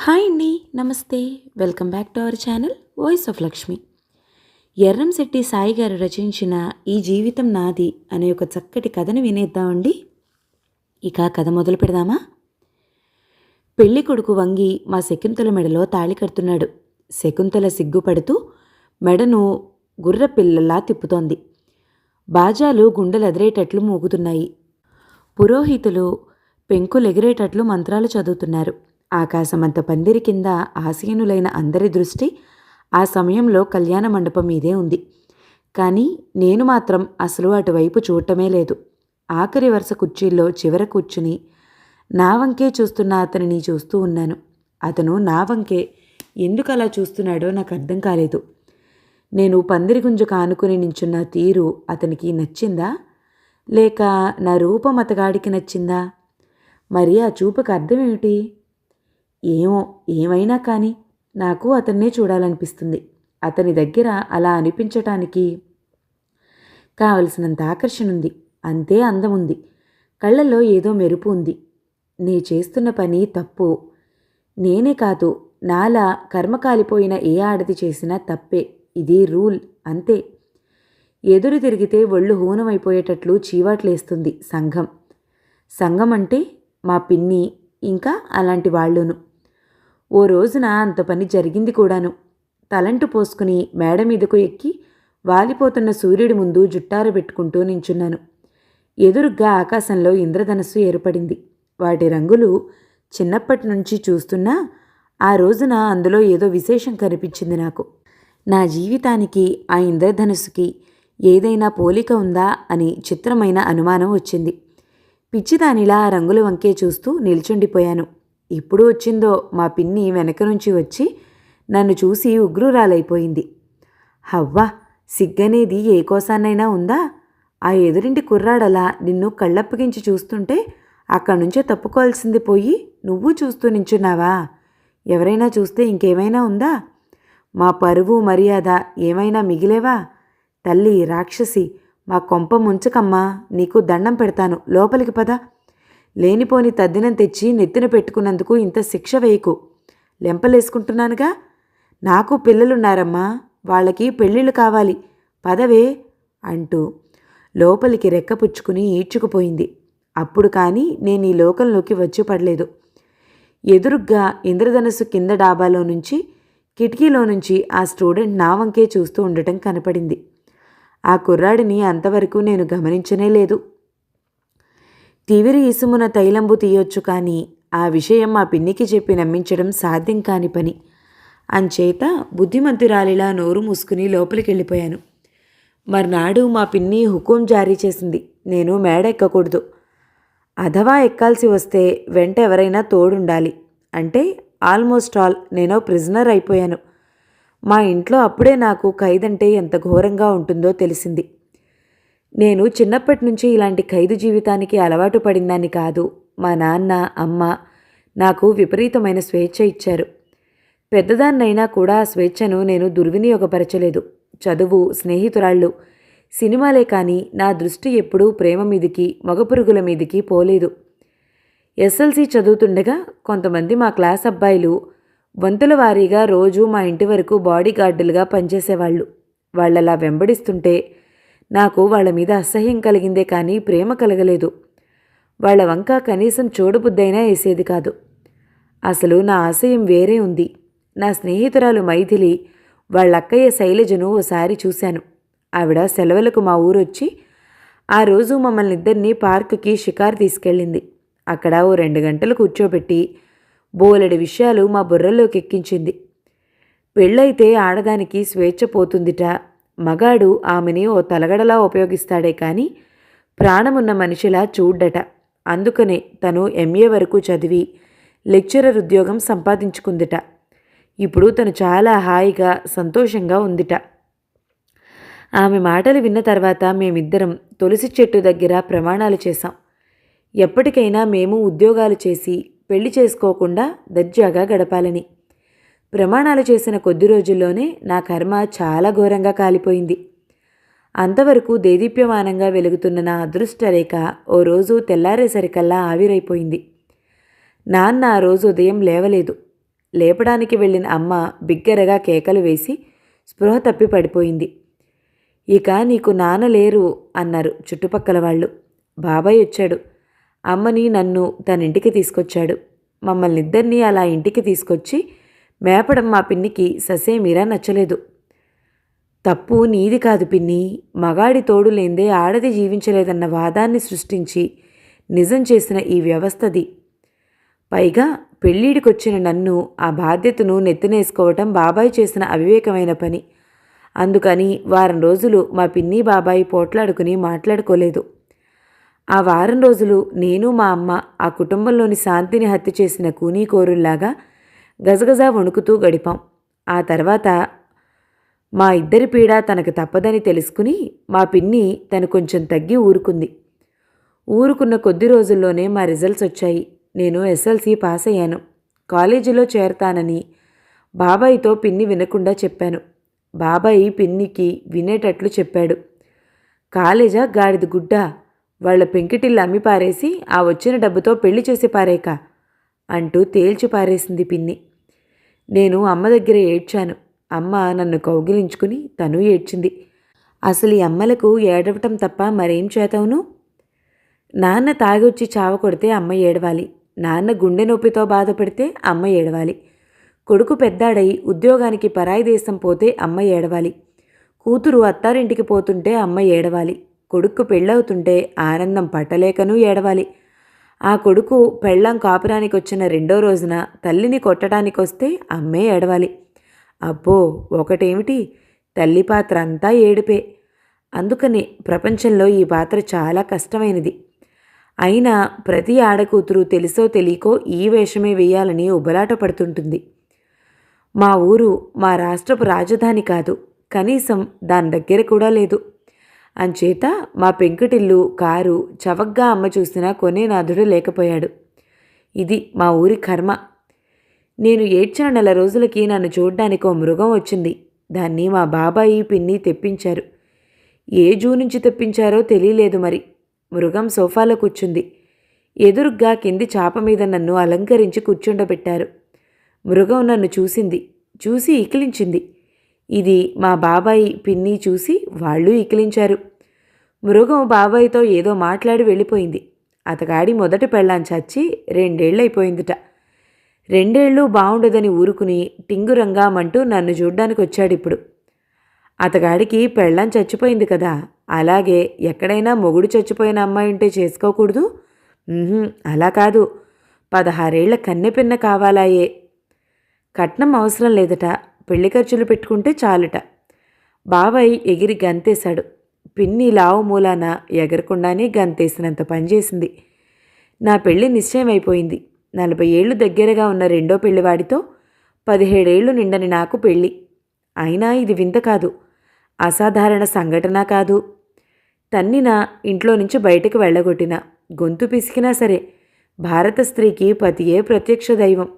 Hi అండి, నమస్తే. Welcome back to our channel voice of Lakshmi. Erramsetti Sai గారు రచించిన ఈ జీవితం నాది అనే ఒక చక్కటి కథను వినేద్దామండి. ఇక కథ మొదలు పెడదామా? పెళ్లి కొడుకు వంగి మా శకుంతల మెడలో తాళి కడుతున్నాడు. శకుంతల సిగ్గుపడుతూ మెడను గుర్రపిల్లలా తిప్పుతోంది. బాజాలు గుండెలెదిరేటట్లు మూగుతున్నాయి. పురోహితులు పెంకులెగిరేటట్లు మంత్రాలు చదువుతున్నారు. ఆకాశమంత పందిరి కింద ఆసీనులైన అందరి దృష్టి ఆ సమయంలో కళ్యాణ మండపం మీదే ఉంది. కానీ నేను మాత్రం అసలు అటువైపు చూడటమే లేదు. ఆఖరి వరుస కుర్చీల్లో చివర కూర్చుని నా వంకే చూస్తున్న అతనిని చూస్తూ ఉన్నాను. అతను నా వంకే ఎందుకు అలా చూస్తున్నాడో నాకు అర్థం కాలేదు. నేను పందిరి గుంజకు ఆనుకుని నించున్న తీరు అతనికి నచ్చిందా, లేక నా రూపం అతగాడికి నచ్చిందా? మరి ఆ చూపుకు అర్థమేమిటి? ఏమో, ఏమైనా కానీ నాకు అతన్నే చూడాలనిపిస్తుంది. అతని దగ్గర అలా అనిపించటానికి కావలసినంత ఆకర్షణ ఉంది, అంతే అందం ఉంది. కళ్ళల్లో ఏదో మెరుపు ఉంది. నే చేస్తున్న పని తప్పు. నేనే కాదు, నాలా కర్మ కాలిపోయిన ఏ ఆడది చేసినా తప్పే. ఇది రూల్, అంతే. ఎదురు తిరిగితే ఒళ్ళు హూనమైపోయేటట్లు చీవాట్లేస్తుంది సంఘం. సంఘం అంటే మా పిన్ని, ఇంకా అలాంటి వాళ్ళును. ఓ రోజున అంత పని జరిగింది కూడాను. తలంటు పోసుకుని మేడ మీదకు ఎక్కి వాలిపోతున్న సూర్యుడి ముందు జుట్టారబెట్టుకుంటూ నించున్నాను. ఎదురుగ్గా ఆకాశంలో ఇంద్రధనస్సు ఏర్పడింది. వాటి రంగులు చిన్నప్పటి నుంచి చూస్తున్నా ఆ రోజున అందులో ఏదో విశేషం కనిపించింది నాకు. నా జీవితానికి ఆ ఇంద్రధనుస్సుకి ఏదైనా పోలిక ఉందా అని చిత్రమైన అనుమానం వచ్చింది. పిచ్చిదానిలా ఆ రంగుల వంకే చూస్తూ నిల్చుండిపోయాను. ఇప్పుడు వచ్చిందో మా పిన్ని వెనక నుంచి వచ్చి నన్ను చూసి ఉగ్రురాలైపోయింది. హవ్వా, సిగ్గనేది ఏ కోసాన్నైనా ఉందా? ఆ ఎదురింటి కుర్రాడలా నిన్ను కళ్ళప్పగించి చూస్తుంటే అక్కడి నుంచే తప్పుకోవాల్సింది పోయి నువ్వు చూస్తూ నించున్నావా? ఎవరైనా చూస్తే ఇంకేమైనా ఉందా? మా పరువు మర్యాద ఏమైనా మిగిలేవా? తల్లి రాక్షసి, మా కొంప ముంచకమ్మా, నీకు దండం పెడతాను, లోపలికి పద. లేనిపోని తద్దినం తెచ్చి నెత్తిన పెట్టుకున్నందుకు ఇంత శిక్ష వేయకు. లెంపలేసుకుంటున్నానుగా. నాకు పిల్లలున్నారమ్మా, వాళ్ళకి పెళ్ళిళ్ళు కావాలి, పదవే అంటూ లోపలికి రెక్కపుచ్చుకుని ఈడ్చుకుపోయింది. అప్పుడు కానీ నేను ఈ లోకంలోకి వచ్చి పడలేదు. ఎదురుగ్గా ఇంద్రధనస్సు కింద డాబాలో నుంచి కిటికీలో నుంచి ఆ స్టూడెంట్ నా వంకే చూస్తూ ఉండటం కనపడింది. ఆ కుర్రాడిని అంతవరకు నేను గమనించనే లేదు. తివిరి ఇసుమున తైలంబు తీయొచ్చు, కానీ ఆ విషయం మా పిన్నికి చెప్పి నమ్మించడం సాధ్యం కాని పని. అంచేత బుద్ధిమంతురాలిలా నోరు మూసుకుని లోపలికి వెళ్ళిపోయాను. మర్నాడు మా పిన్ని హుకుం జారీ చేసింది, నేను మేడ ఎక్కకూడదు. అథవా ఎక్కాల్సి వస్తే వెంట ఎవరైనా తోడుండాలి. అంటే ఆల్మోస్ట్ ఆల్ నేను ప్రిజనర్ అయిపోయాను. మా ఇంట్లో అప్పుడే నాకు ఖైదంటే ఎంత ఘోరంగా ఉంటుందో తెలిసింది. నేను చిన్నప్పటి నుంచి ఇలాంటి ఖైదు జీవితానికి అలవాటు పడిందాన్ని కాదు. మా నాన్న, అమ్మ నాకు విపరీతమైన స్వేచ్ఛ ఇచ్చారు. పెద్దదాన్నైనా కూడా ఆ స్వేచ్ఛను నేను దుర్వినియోగపరచలేదు. చదువు, స్నేహితురాళ్ళు, సినిమాలే కానీ నా దృష్టి ఎప్పుడూ ప్రేమ మీదికి, మగపురుగుల మీదికి పోలేదు. ఎస్ఎల్సి చదువుతుండగా కొంతమంది మా క్లాస్ అబ్బాయిలు వంతుల వారీగా రోజూ మా ఇంటి వరకు బాడీ గార్డులుగా పనిచేసేవాళ్ళు. వాళ్ళలా వెంబడిస్తుంటే నాకు వాళ్ళ మీద అసహ్యం కలిగిందే కానీ ప్రేమ కలగలేదు. వాళ్ళ వంక కనీసం చూడబుద్దైనా వేసేది కాదు. అసలు నా ఆశయం వేరే ఉంది. నా స్నేహితురాలు మైథిలి వాళ్ళక్కయ్య శైలజను ఓసారి చూశాను. ఆవిడ సెలవులకు మా ఊరొచ్చి ఆ రోజు మమ్మల్ని ఇద్దరినీ పార్కుకి షికారు తీసుకెళ్ళింది. అక్కడ ఓ 2 గంటలు కూర్చోబెట్టి బోలెడు విషయాలు మా బుర్రల్లోకి ఎక్కించింది. పెళ్ళైతే ఆడదానికి స్వేచ్ఛ పోతుందిట. మగాడు ఆమెని ఓ తలగడలా ఉపయోగిస్తాడే కానీ ప్రాణమున్న మనిషిలా చూడ్డట. అందుకనే తను ఎంఏ వరకు చదివి లెక్చరర్ ఉద్యోగం సంపాదించుకుందిట. ఇప్పుడు తను చాలా హాయిగా, సంతోషంగా ఉందిట. ఆమె మాటలు విన్న తర్వాత మేమిద్దరం తులసి చెట్టు దగ్గర ప్రమాణాలు చేశాం. ఎప్పటికైనా మేము ఉద్యోగాలు చేసి పెళ్లి చేసుకోకుండా దర్జాగా గడపాలని. ప్రమాణాలు చేసిన కొద్ది రోజుల్లోనే నా కర్మ చాలా ఘోరంగా కాలిపోయింది. అంతవరకు దేదీప్యమానంగా వెలుగుతున్న నా అదృష్టరేఖ ఓ రోజు తెల్లారేసరికల్లా ఆవిరైపోయింది. నాన్న ఆ రోజు ఉదయం లేవలేదు. లేపడానికి వెళ్ళిన అమ్మ బిగ్గరగా కేకలు వేసి స్పృహ తప్పి పడిపోయింది. ఇక నీకు నాన్న లేరు అన్నారు చుట్టుపక్కల వాళ్ళు. బాబాయ్ వచ్చాడు. అమ్మని నన్ను తన ఇంటికి తీసుకొచ్చాడు. మమ్మల్నిద్దరినీ అలా ఇంటికి తీసుకొచ్చి మేపడం మా పిన్నికి ససేమిరా నచ్చలేదు. తప్పు నీది కాదు పిన్ని, మగాడి తోడు లేందే ఆడది జీవించలేదన్న వాదాన్ని సృష్టించి నిజం చేసిన ఈ వ్యవస్థది. పైగా పెళ్ళిడికొచ్చిన నన్ను ఆ బాధ్యతను నెత్తినేసుకోవటం బాబాయ్ చేసిన అవివేకమైన పని. అందుకని వారం రోజులు మా పిన్ని బాబాయ్ పోట్లాడుకుని మాట్లాడుకోలేదు. ఆ వారం రోజులు నేను మా అమ్మ ఆ కుటుంబంలోని శాంతిని హత్య చేసిన కూనీకోరుల్లాగా గజగజా వణుకుతూ గడిపాం. ఆ తర్వాత మా ఇద్దరి పీడ తనకు తప్పదని తెలుసుకుని మా పిన్ని తను కొంచెం తగ్గి ఊరుకుంది. ఊరుకున్న కొద్ది రోజుల్లోనే మా రిజల్ట్స్ వచ్చాయి. నేను ఎస్ఎల్సి పాస్ అయ్యాను. కాలేజీలో చేరతానని బాబాయ్తో పిన్ని వినకుండా చెప్పాను. బాబాయ్ పిన్నికి వినేటట్లు చెప్పాడు. కాలేజా గాడిద గుడ్డ, వాళ్ల పెంకిటిల్లు అమ్మి పారేసి ఆ వచ్చిన డబ్బుతో పెళ్లి చేసి పారేక అంటూ తేల్చి పారేసింది పిన్ని. నేను అమ్మ దగ్గర ఏడ్చాను. అమ్మ నన్ను కౌగిలించుకుని తను ఏడ్చింది. అసలు ఈ అమ్మలకు ఏడవటం తప్ప మరేం చేతవును? నాన్న తాగొచ్చి చావ కొడితే అమ్మ ఏడవాలి. నాన్న గుండె నొప్పితో బాధపడితే అమ్మ ఏడవాలి. కొడుకు పెద్దాడై ఉద్యోగానికి పరాయి దేశం పోతే అమ్మ ఏడవాలి. కూతురు అత్తారింటికి పోతుంటే అమ్మ ఏడవాలి. కొడుకు పెళ్ళవుతుంటే ఆనందం పట్టలేకనూ ఏడవాలి. ఆ కొడుకు పెళ్ళాం కాపురానికి వచ్చిన రెండో రోజున తల్లిని కొట్టడానికొస్తే అమ్మే ఏడవాలి. అబ్బో, ఒకటేమిటి, తల్లి పాత్ర అంతా ఏడుపే. అందుకని ప్రపంచంలో ఈ పాత్ర చాలా కష్టమైనది. అయినా ప్రతి ఆడకూతురు తెలుసో తెలియకో ఈ వేషమే వేయాలని ఉబలాట పడుతుంటుంది. మా ఊరు మా రాష్ట్రపు రాజధాని కాదు, కనీసం దాని దగ్గర కూడా లేదు. అంచేత మా పెంకుటిల్లు కారు చవగ్గా అమ్మ చూసినా కొనే నాథుడు లేకపోయాడు. ఇది మా ఊరి కర్మ. నేను ఏడ్చిన 4 రోజులకి నన్ను చూడ్డానికి ఓ మృగం వచ్చింది. దాన్ని మా బాబాయి పిన్ని తెప్పించారు. ఏ జూ నుంచి తెప్పించారో తెలియలేదు మరి. మృగం సోఫాలో కూర్చుంది. ఎదురుగ్గా కింది చాప మీద నన్ను అలంకరించి కూర్చుండబెట్టారు. మృగం నన్ను చూసి ఇకిలించింది. ఇది మా బాబాయి పిన్ని చూసి వాళ్ళు ఇకిలించారు. మృగం బాబాయితో ఏదో మాట్లాడి వెళ్ళిపోయింది. అతగాడి మొదటి పెళ్ళాం చచ్చి 2 ఏళ్ళైపోయిందిట. 2 ఏళ్ళు బావుండదని ఊరుకుని టింగురంగామంటూ నన్ను చూడ్డానికి వచ్చాడిప్పుడు. అతగాడికి పెళ్ళాం చచ్చిపోయింది కదా, అలాగే ఎక్కడైనా మొగుడు చచ్చిపోయిన అమ్మాయి ఉంటే చేసుకోకూడదు? అలా కాదు, 16 ఏళ్ల కన్నెపిన్న కావాలాయే. కట్నం అవసరం లేదట, పెళ్లి ఖర్చులు పెట్టుకుంటే చాలుట. బాబాయ్ ఎగిరి గంతేశాడు. పిన్ని లావు మూలాన ఎగరకుండానే గంతేసినంత పనిచేసింది. నా పెళ్లి నిశ్చయమైపోయింది. 40 ఏళ్లు దగ్గరగా ఉన్న రెండో పెళ్లివాడితో 17 ఏళ్లు నిండని నాకు పెళ్లి. అయినా ఇది వింత కాదు, అసాధారణ సంఘటన కాదు. తన్నినా, ఇంట్లో నుంచి బయటకు వెళ్ళగొట్టినా, గొంతు పిసికినా సరే భారత స్త్రీకి పతియే ప్రత్యక్ష దైవం.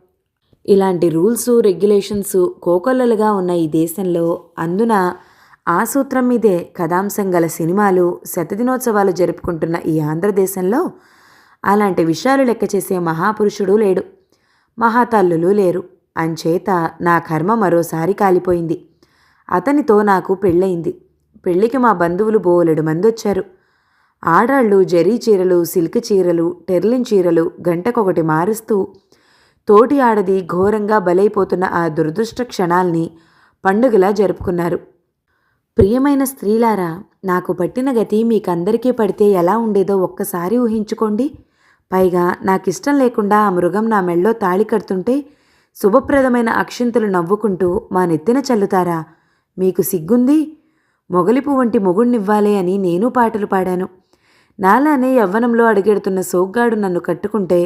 ఇలాంటి రూల్సు రెగ్యులేషన్స్ కోకొల్లలుగా ఉన్న ఈ దేశంలో, అందున ఆ సూత్రం మీదే కథాంశం గల సినిమాలు, శతదినోత్సవాలు జరుపుకుంటున్న ఈ ఆంధ్రదేశంలో అలాంటి విషయాలు లెక్క చేసే మహాపురుషుడు లేడు, మహాతల్లులు లేరు. అంచేత నా కర్మ మరోసారి కాలిపోయింది. అతనితో నాకు పెళ్ళయింది. పెళ్ళికి మా బంధువులు బోలెడు మందొచ్చారు. ఆడాళ్ళు జరీ చీరలు, సిల్క్ చీరలు, టెర్లిన్ చీరలు గంటకొకటి మారుస్తూ తోటి ఆడది ఘోరంగా బలైపోతున్న ఆ దురదృష్ట క్షణాల్ని పండుగలా జరుపుకున్నారు. ప్రియమైన స్త్రీలారా, నాకు పట్టిన గతి మీకందరికీ పడితే ఎలా ఉండేదో ఒక్కసారి ఊహించుకోండి. పైగా నాకిష్టం లేకుండా ఆ మృగం నా మెళ్ళో తాళి కడుతుంటే శుభప్రదమైన అక్షింతలు నవ్వుకుంటూ మా నెత్తిన చల్లుతారా? మీకు సిగ్గుంది? మొగలిపు వంటి మొగుణ్ణివ్వాలే అని నేను పాటలు పాడాను. నాలానే యవ్వనంలో అడుగెడుతున్న సోగ్గాడు నన్ను కట్టుకుంటే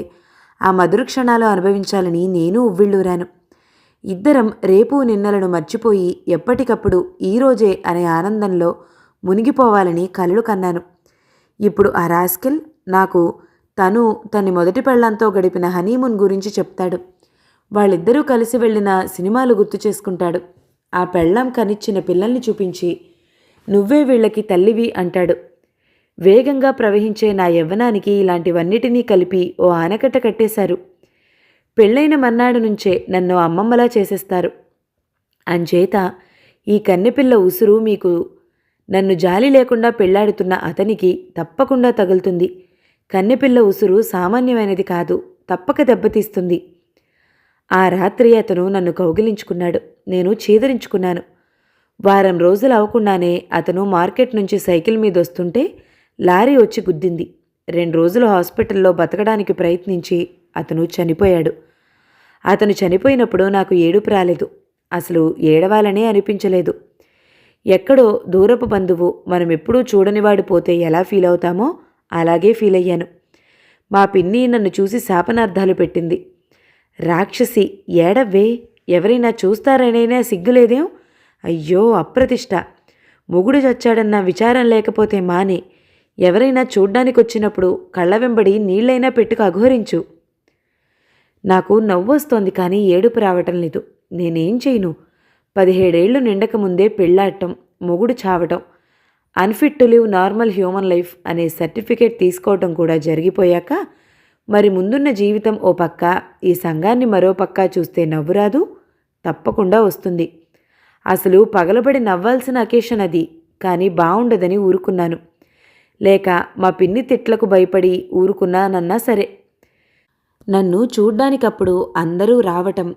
ఆ మధుర క్షణాలు అనుభవించాలని నేను ఉవ్విళ్ళూరాను. ఇద్దరం రేపు నిన్నలను మర్చిపోయి ఎప్పటికప్పుడు ఈరోజే అనే ఆనందంలో మునిగిపోవాలని కలలు కన్నాను. ఇప్పుడు ఆ రాస్కెల్ నాకు తన మొదటి పెళ్ళంతో గడిపిన హనీమూన్ గురించి చెప్తాడు. వాళ్ళిద్దరూ కలిసి వెళ్ళిన సినిమాలు గుర్తు చేసుకుంటాడు. ఆ పెళ్ళాం కనిచ్చిన పిల్లల్ని చూపించి నువ్వే వీళ్ళకి తల్లివి అంటాడు. వేగంగా ప్రవహించే నా యవ్వనానికి ఇలాంటివన్నిటినీ కలిపి ఓ ఆనకట్ట కట్టేశారు. పెళ్ళైన మర్నాడు నుంచే నన్ను అమ్మమ్మలా చేసేస్తారు. అంచేత ఈ కన్నెపిల్ల ఉసురు మీకు నన్ను జాలి లేకుండా పెళ్లాడుతున్న అతనికి తప్పకుండా తగులుతుంది. కన్నెపిల్ల ఉసురు సామాన్యమైనది కాదు, తప్పక దెబ్బతీస్తుంది. ఆ రాత్రి అతను నన్ను కౌగిలించుకున్నాడు. నేను చీదరించుకున్నాను. వారం రోజులు అవ్వకుండానే అతను మార్కెట్ నుంచి సైకిల్ మీద వస్తుంటే లారీ వచ్చి గుద్దింది. 2 రోజులు హాస్పిటల్లో బతకడానికి ప్రయత్నించి అతను చనిపోయాడు. అతను చనిపోయినప్పుడు నాకు ఏడుపు రాలేదు. అసలు ఏడవాలనే అనిపించలేదు. ఎక్కడో దూరపు బంధువు మనమెప్పుడూ చూడనివాడు పోతే ఎలా ఫీల్ అవుతామో అలాగే ఫీల్ అయ్యాను. మా పిన్ని నన్ను చూసి శాపనార్థాలు పెట్టింది. రాక్షసి, ఏడవ్వే, ఎవరైనా చూస్తారనైనా సిగ్గులేదేం? అయ్యో అప్రతిష్ట! మొగుడు చచ్చాడన్న విచారం లేకపోతే మానే, ఎవరైనా చూడ్డానికొచ్చినప్పుడు కళ్ళ వెంబడి నీళ్లైనా పెట్టుకు అఘోరించు. నాకు నవ్వొస్తోంది కానీ ఏడుపు రావటం లేదు. నేనేం చేయను? 17 ఏళ్లు నిండకముందే పెళ్లాడటం, మొగుడు చావటం, unfit to live normal human life అనే సర్టిఫికేట్ తీసుకోవటం కూడా జరిగిపోయాక మరి ముందున్న జీవితం ఓ పక్క, ఈ సంఘాన్ని మరో పక్క చూస్తే నవ్వురాదు? తప్పకుండా వస్తుంది. అసలు పగలబడి నవ్వాల్సిన అకేషన్ అది. కానీ బావుండదని ఊరుకున్నాను. లేక మా పిన్ని తిట్లకు భయపడి ఊరుకున్నానన్నా సరే. నన్ను చూడ్డానికప్పుడు అందరూ రావటం,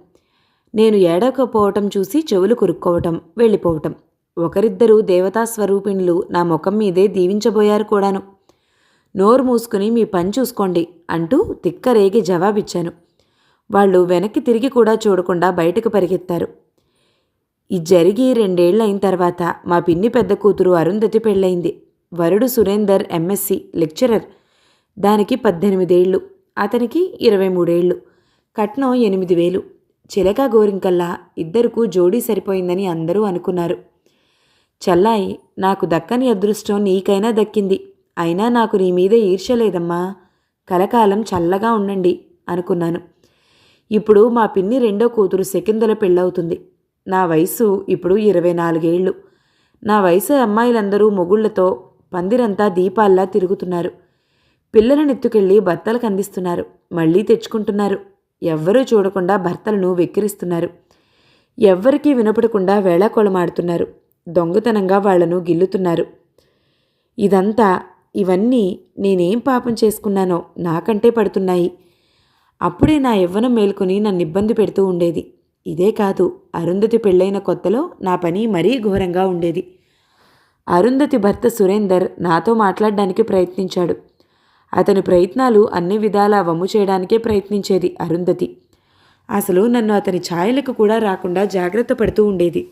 నేను ఏడవకపోవటం చూసి చెవులు కొరుక్కోవటం, వెళ్ళిపోవటం. ఒకరిద్దరూ దేవతా స్వరూపిణులు నా ముఖం మీదే దీవించబోయారు కూడాను. నోరు మూసుకుని మీ పని చూసుకోండి అంటూ తిక్కరేగి జవాబిచ్చాను. వాళ్ళు వెనక్కి తిరిగి కూడా చూడకుండా బయటకు పరిగెత్తారు. ఇది జరిగి 2 ఏళ్లయిన తర్వాత మా పిన్ని పెద్ద కూతురు అరుంధతి పెళ్ళయింది. వరుడు సురేందర్ ఎంఎస్సి లెక్చరర్. దానికి 18 ఏళ్ళు, అతనికి 23 ఏళ్ళు. కట్నం 8,000. చిలక గోరింకల్లా ఇద్దరుకు జోడీ సరిపోయిందని అందరూ అనుకున్నారు. చల్లాయి, నాకు దక్కని అదృష్టం నీకైనా దక్కింది. అయినా నాకు నీ మీద ఈర్ష్య లేదమ్మా. కలకాలం చల్లగా ఉండండి అనుకున్నాను. ఇప్పుడు మా పిన్ని రెండో కూతురు శకుంతల పెళ్ళవుతుంది. నా వయసు ఇప్పుడు 24 ఏళ్ళు. నా వయసు అమ్మాయిలందరూ మొగుళ్లతో పందిరంతా దీపాల్లా తిరుగుతున్నారు. పిల్లలనెత్తుకెళ్ళి భర్తలకు అందిస్తున్నారు, మళ్ళీ తెచ్చుకుంటున్నారు. ఎవ్వరూ చూడకుండా భర్తలను వెక్కిరిస్తున్నారు. ఎవ్వరికీ వినపడకుండా వేళాకోళమాడుతున్నారు. దొంగతనంగా వాళ్లను గిల్లుతున్నారు. ఇవన్నీ నేనేం పాపం చేసుకున్నానో నాకంటే పడుతున్నాయి. అప్పుడే నా యవ్వనం మేల్కొని నన్ను ఇబ్బంది పెడుతూ ఉండేది. ఇదే కాదు, అరుంధతి పెళ్ళైన కొత్తలో నా పని మరీ ఘోరంగా ఉండేది. అరుంధతి భర్త సురేందర్ నాతో మాట్లాడడానికి ప్రయత్నించాడు. అతని ప్రయత్నాలు అన్ని విధాలా వమ్ము చేయడానికే ప్రయత్నించేది అరుంధతి. అసలు నన్ను అతని ఛాయలకు కూడా రాకుండా జాగ్రత్త పడుతూ ఉండేది.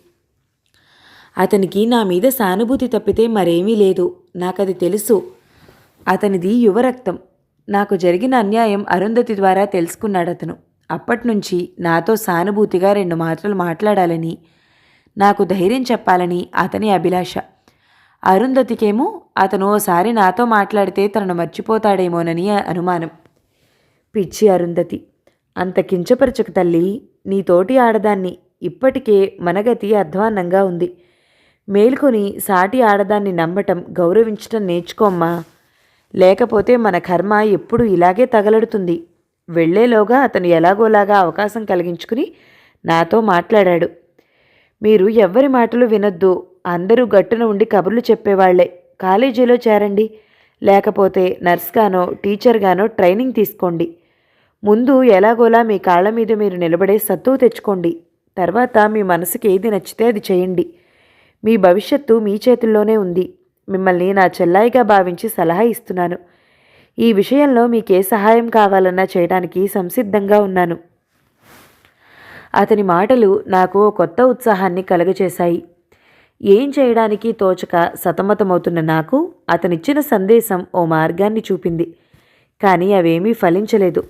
అతనికి నా మీద సానుభూతి తప్పితే మరేమీ లేదు, నాకది తెలుసు. అతనిది యువరక్తం. నాకు జరిగిన అన్యాయం అరుంధతి ద్వారా తెలుసుకున్నాడతను. అప్పట్నుంచి నాతో సానుభూతిగా 2 మాటలు మాట్లాడాలని, నాకు ధైర్యం చెప్పాలని అతని అభిలాష. అరుంధతికేమో అతను ఓసారి నాతో మాట్లాడితే తనను మర్చిపోతాడేమోనని అనుమానం. పిచ్చి అరుంధతి, అంత కించపరచకు తల్లి. నీ తోటి ఆడదాన్ని. ఇప్పటికే మనగతి అధ్వాన్నంగా ఉంది. మేల్కొని సాటి ఆడదాన్ని నమ్మటం, గౌరవించటం నేర్చుకోమ్మా. లేకపోతే మన కర్మ ఎప్పుడు ఇలాగే తగలడుతుంది. వెళ్లేలోగా అతను ఎలాగోలాగా అవకాశం కలిగించుకుని నాతో మాట్లాడాడు. మీరు ఎవ్వరి మాటలు వినొద్దు. అందరూ గట్టున ఉండి కబుర్లు చెప్పేవాళ్లే. కాలేజీలో చేరండి, లేకపోతే నర్స్గానో టీచర్గానో ట్రైనింగ్ తీసుకోండి. ముందు ఎలాగోలా మీ కాళ్ల మీద మీరు నిలబడే సత్తువు తెచ్చుకోండి. తర్వాత మీ మనసుకి ఏది నచ్చితే అది చేయండి. మీ భవిష్యత్తు మీ చేతుల్లోనే ఉంది. మిమ్మల్ని నా చెల్లాయిగా భావించి సలహా ఇస్తున్నాను. ఈ విషయంలో మీకే సహాయం కావాలన్నా చేయడానికి సంసిద్ధంగా ఉన్నాను. అతని మాటలు నాకు కొత్త ఉత్సాహాన్ని కలుగచేశాయి. ఏం చేయడానికి తోచక సతమతమవుతున్న నాకు అతనిచ్చిన సందేశం ఓ మార్గాన్ని చూపింది. కానీ అవేమీ ఫలించలేదు.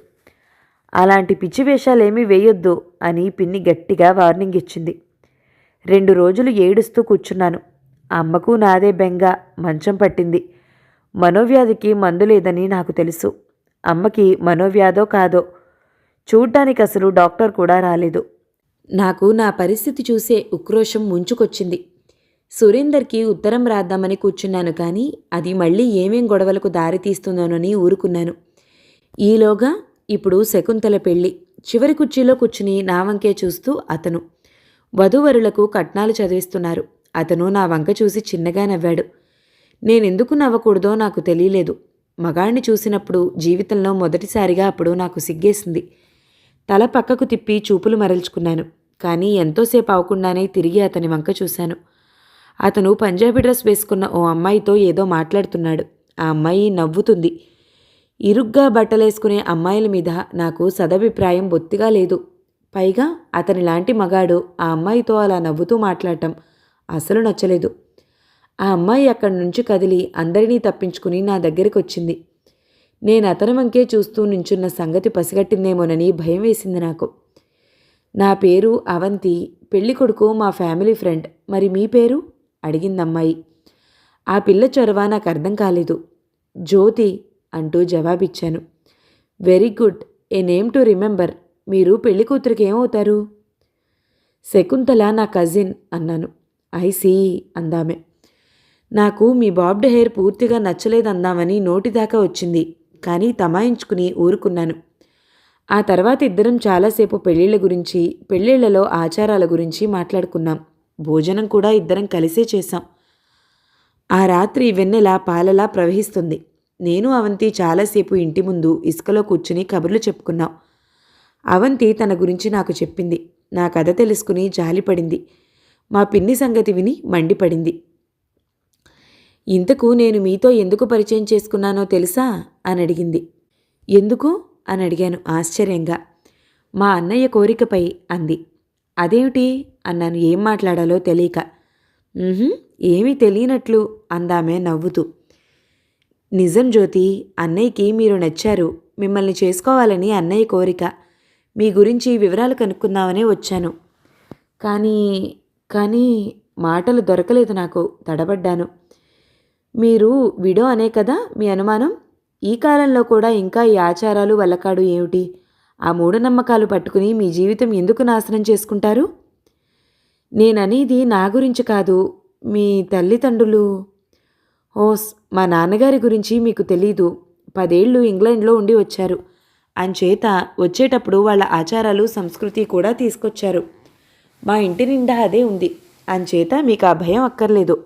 అలాంటి పిచ్చి వేషాలేమీ వేయొద్దు అని పిన్ని గట్టిగా వార్నింగ్ ఇచ్చింది. 2 రోజులు ఏడుస్తూ కూర్చున్నాను. అమ్మకు నాదే బెంగ. మంచం పట్టింది. మనోవ్యాధికి మందు లేదని నాకు తెలుసు. అమ్మకి మనోవ్యాధో కాదో. చూడ్డానికి అసలు డాక్టర్ కూడా రాలేదు. నాకు నా పరిస్థితి చూసే ఉక్రోషం ముంచుకొచ్చింది. సురేందర్కి ఉత్తరం రాద్దామని కూర్చున్నాను, కానీ అది మళ్ళీ ఏమేం గొడవలకు దారితీస్తుందోనని ఊరుకున్నాను. ఈలోగా ఇప్పుడు శకుంతల పెళ్ళి. చివరి కుర్చీలో కూర్చుని నా వంకే చూస్తూ అతను. వధూవరులకు కట్నాలు చదివిస్తున్నారు. అతను నా వంక చూసి చిన్నగా నవ్వాడు. నేనెందుకు నవ్వకూడదో నాకు తెలియలేదు. మగాణ్ణి చూసినప్పుడు జీవితంలో మొదటిసారిగా అప్పుడు నాకు సిగ్గేసింది. తల పక్కకు తిప్పి చూపులు మరల్చుకున్నాను. కానీ ఎంతోసేపు అవ్వకుండానే తిరిగి అతని వంక చూశాను. అతను పంజాబీ డ్రెస్ వేసుకున్న ఓ అమ్మాయితో ఏదో మాట్లాడుతున్నాడు. ఆ అమ్మాయి నవ్వుతుంది. ఇరుగ్గా బట్టలేసుకునే అమ్మాయిల మీద నాకు సదభిప్రాయం బొత్తిగా లేదు. పైగా అతనిలాంటి మగాడు ఆ అమ్మాయితో అలా నవ్వుతూ మాట్లాడటం అసలు నచ్చలేదు. ఆ అమ్మాయి అక్కడి నుంచి కదిలి అందరినీ తప్పించుకుని నా దగ్గరికి వచ్చింది. నేను అతని వంకే చూస్తూ నించున్న సంగతి పసిగట్టిందేమోనని భయం వేసింది నాకు. నా పేరు అవంతి. పెళ్ళికొడుకు మా ఫ్యామిలీ ఫ్రెండ్. మరి మీ పేరు? అడిగిందమ్మాయి. ఆ పిల్ల చొరవ నాకు అర్థం కాలేదు. జ్యోతి అంటూ జవాబిచ్చాను. Very good, a name to remember. మీరు పెళ్లి కూతురికి ఏమవుతారు? శకుంతల నా కజిన్ అన్నాను. ఐసీ అందామె. నాకు మీ బాబ్డ్ హెయిర్ పూర్తిగా నచ్చలేదందామని నోటిదాకా వచ్చింది. కానీ తమాయించుకుని ఊరుకున్నాను. ఆ తర్వాత ఇద్దరం చాలాసేపు పెళ్ళిళ్ళ గురించి, పెళ్ళిళ్లలో ఆచారాల గురించి మాట్లాడుకున్నాం. భోజనం కూడా ఇద్దరం కలిసే చేశాం. ఆ రాత్రి వెన్నెల పాలలా ప్రవహిస్తుంది. నేను అవంతి చాలాసేపు ఇంటి ముందు ఇసుకలో కూర్చుని కబుర్లు చెప్పుకున్నాం. అవంతి తన గురించి నాకు చెప్పింది. నా కథ తెలుసుకుని జాలిపడింది. మా పిన్ని సంగతి విని మండిపడింది. ఇంతకు నేను మీతో ఎందుకు పరిచయం చేసుకున్నానో తెలుసా అని అడిగింది. ఎందుకు అని అడిగాను ఆశ్చర్యంగా. మా అన్నయ్య కోరికపై అంది. అదేమిటి అన్నాను ఏం మాట్లాడాలో తెలియక. ఏమీ తెలియనట్లు అందామే నవ్వుతూ. నిజం జ్యోతి, అన్నయ్యకి మీరు నచ్చారు. మిమ్మల్ని చేసుకోవాలని అన్నయ్య కోరిక. మీ గురించి వివరాలు కనుక్కుందామనే వచ్చాను. కానీ మాటలు దొరకలేదు నాకు. తడబడ్డాను. మీరు విడో అనే కదా మీ అనుమానం? ఈ కాలంలో కూడా ఇంకా ఈ ఆచారాలు వల్లకాడు ఏమిటి? ఆ మూఢనమ్మకాలు పట్టుకుని మీ జీవితం ఎందుకు నాశనం చేసుకుంటారు? నేననేది నా గురించి కాదు. మీ తల్లిదండ్రులు. ఓస్, మా నాన్నగారి గురించి మీకు తెలీదు. 10 ఏళ్ళు ఇంగ్లాండ్లో ఉండి వచ్చారు. అంచేత వచ్చేటప్పుడు వాళ్ళ ఆచారాలు సంస్కృతి కూడా తీసుకొచ్చారు. మా ఇంటి నిండా అదే ఉంది. అంచేత మీకు ఆ భయం అక్కర్లేదు.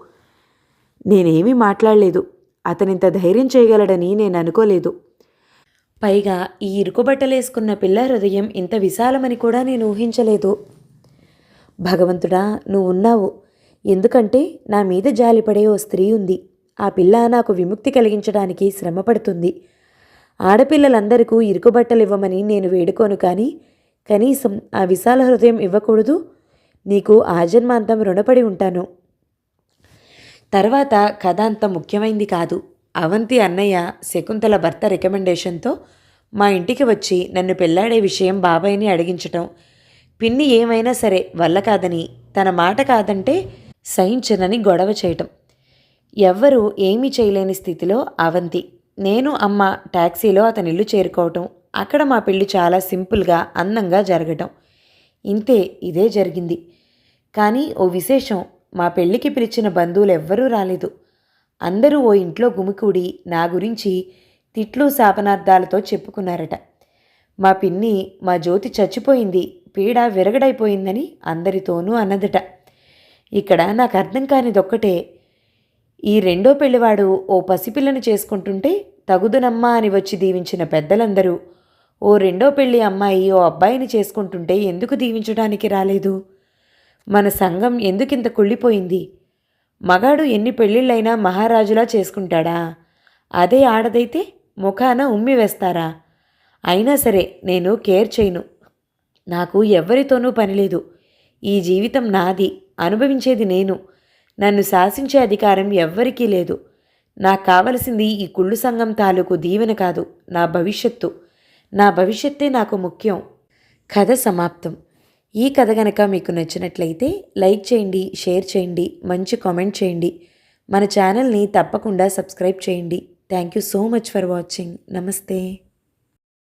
నేనేమీ మాట్లాడలేదు. అతనింత ధైర్యం చేయగలడని నేను అనుకోలేదు. పైగా ఈ ఇరుకుబట్టలేసుకున్న పిల్ల హృదయం ఇంత విశాలమని కూడా నేను ఊహించలేదు. భగవంతుడా, నువ్వు ఉన్నావు. ఎందుకంటే నా మీద జాలిపడే ఓ స్త్రీ ఉంది. ఆ పిల్ల నాకు విముక్తి కలిగించడానికి శ్రమపడుతుంది. ఆడపిల్లలందరికీ ఇరుకుబట్టలివ్వమని నేను వేడుకోను, కానీ కనీసం ఆ విశాల హృదయం ఇవ్వకూడదు? నీకు ఆజన్మాంతం రుణపడి ఉంటాను. తర్వాత కథ అంత ముఖ్యమైంది కాదు. అవంతి అన్నయ్య శకుంతల భర్త రికమెండేషన్తో మా ఇంటికి వచ్చి నన్ను పెళ్లాడే విషయం బాబాయిని అడిగించటం. పిన్ని ఏమైనా సరే వల్ల కాదని, తన మాట కాదంటే సహించనని గొడవ చేయటం. ఎవ్వరూ ఏమీ చేయలేని స్థితిలో అవంతి, నేను, అమ్మ ట్యాక్సీలో అతని ఇల్లు చేరుకోవటం. అక్కడ మా పెళ్లి చాలా సింపుల్గా అందంగా జరగటం. ఇంతే, ఇదే జరిగింది. కానీ ఓ విశేషం, మా పెళ్లికి పిలిచిన బంధువులెవ్వరూ రాలేదు. అందరూ ఓ ఇంట్లో గుమికూడి నా గురించి తిట్లు శాపనార్థాలతో చెప్పుకున్నారట. మా పిన్ని మా జ్యోతి చచ్చిపోయింది, పీడ విరగడైపోయిందని అందరితోనూ అన్నదట. ఇక్కడ నాకు అర్థం కానిదొక్కటే, ఈ రెండో పెళ్లివాడు ఓ పసిపిల్లను చేసుకుంటుంటే తగుదునమ్మా అని వచ్చి దీవించిన పెద్దలందరూ ఓ రెండో పెళ్లి అమ్మాయి ఓ అబ్బాయిని చేసుకుంటుంటే ఎందుకు దీవించడానికి రాలేదు? మన సంఘం ఎందుకింత కుళ్ళిపోయింది? మగాడు ఎన్ని పెళ్ళిళ్ళైనా మహారాజులా చేసుకుంటాడా? అదే ఆడదైతే ముఖాన ఉమ్మి వేస్తారా? అయినా సరే నేను కేర్ చేయను. నాకు ఎవ్వరితోనూ పనిలేదు. ఈ జీవితం నాది, అనుభవించేది నేను. నన్ను శాసించే అధికారం ఎవ్వరికీ లేదు. నాకు కావలసింది ఈ కుళ్ళు సంఘం తాలూకు దీవెన కాదు, నా భవిష్యత్తు. నా భవిష్యత్తే నాకు ముఖ్యం. కథ సమాప్తం. ఈ కథ గనక మీకు నచ్చినట్లయితే లైక్ చేయండి, షేర్ చేయండి, మంచి కామెంట్ చేయండి. మన ఛానల్ని తప్పకుండా సబ్స్క్రైబ్ చేయండి. Thank you so much for watching. నమస్తే.